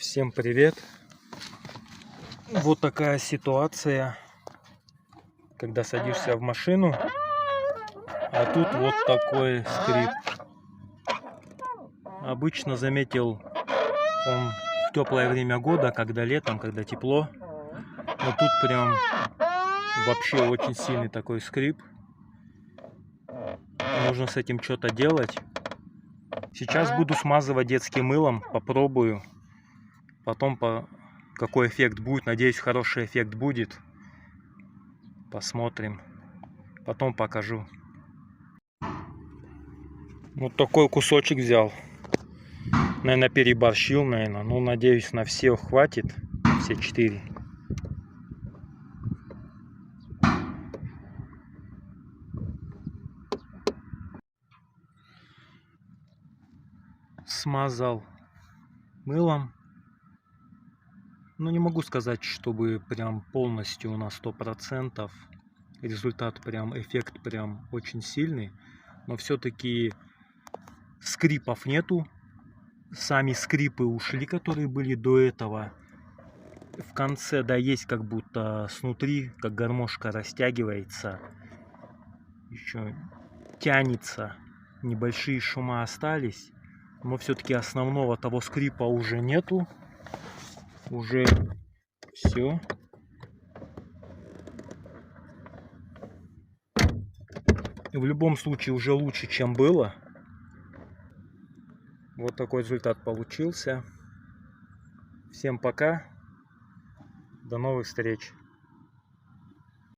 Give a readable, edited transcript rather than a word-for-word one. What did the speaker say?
Всем привет! Вот такая ситуация, когда садишься в машину, а тут вот такой скрип. Обычно заметил он в теплое время года, когда летом, когда тепло, но тут прям вообще очень сильный такой скрип. Нужно с этим что-то делать. Сейчас буду смазывать детским мылом, попробую. Потом какой эффект будет. Надеюсь, хороший эффект будет. Посмотрим. Потом покажу. Вот такой кусочек взял. Наверное, переборщил, наверное. Ну, надеюсь, на все хватит. Все 4. Смазал мылом. Ну, не могу сказать, чтобы прям полностью на 100%. Результат прям, эффект прям очень сильный. Но все-таки скрипов нету. Сами скрипы ушли, которые были до этого. В конце, да, есть как будто снутри, как гармошка растягивается. Еще тянется. Небольшие шума остались. Но все-таки основного того скрипа уже нету. Уже все. В любом случае уже лучше, чем было. Вот такой результат получился. Всем пока. До новых встреч.